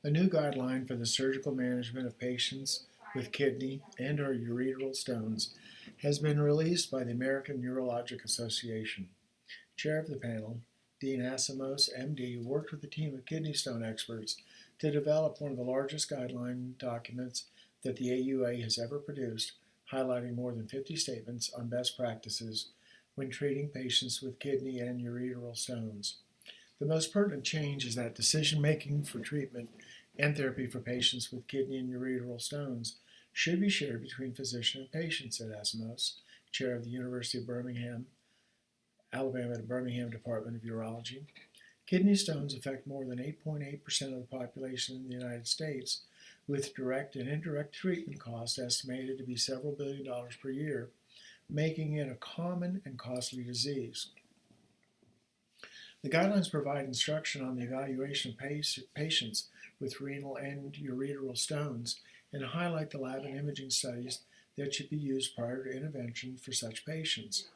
A new guideline for the surgical management of patients with kidney and/or ureteral stones has been released by the American Urologic Association. Chair of the panel, Dean Asimos, MD, worked with a team of kidney stone experts to develop one of the largest guideline documents that the AUA has ever produced, highlighting more than 50 statements on best practices when treating patients with kidney and ureteral stones. The most pertinent change is that decision making for treatment and therapy for patients with kidney and ureteral stones should be shared between physician and patient, said Asimos, chair of the University of Birmingham, Alabama Birmingham Department of Urology. Kidney stones affect more than 8.8% of the population in the United States, with direct and indirect treatment costs estimated to be several $billions per year, making it a common and costly disease. The guidelines provide instruction on the evaluation of patients with renal and ureteral stones and highlight the lab and imaging studies that should be used prior to intervention for such patients.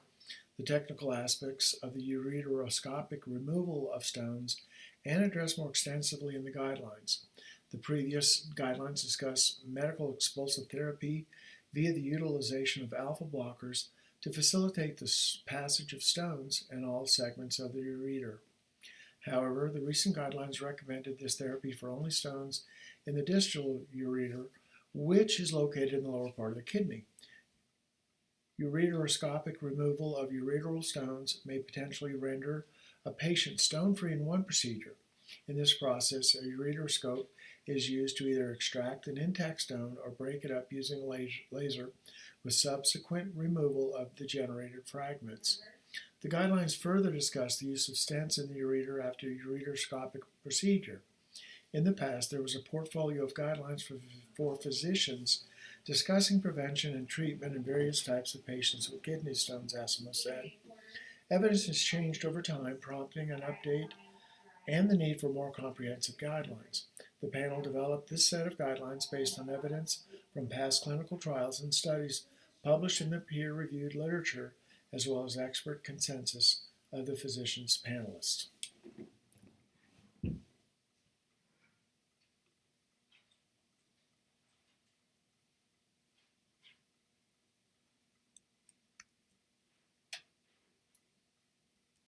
The technical aspects of the ureteroscopic removal of stones and addressed more extensively in the guidelines. The previous guidelines discuss medical expulsive therapy via the utilization of alpha blockers to facilitate the passage of stones in all segments of the ureter. However, the recent guidelines recommended this therapy for only stones in the distal ureter, which is located in the lower part of the kidney. Ureteroscopic removal of ureteral stones may potentially render a patient stone-free in one procedure. In this process, a ureteroscope is used to either extract an intact stone or break it up using a laser with subsequent removal of the generated fragments. The guidelines further discuss the use of stents in the ureter after ureteroscopic procedure. In the past, there was a portfolio of guidelines for physicians discussing prevention and treatment in various types of patients with kidney stones, Asimos said. Evidence has changed over time, prompting an update and the need for more comprehensive guidelines. The panel developed this set of guidelines based on evidence from past clinical trials and studies published in the peer-reviewed literature, as well as expert consensus of the physicians panelists.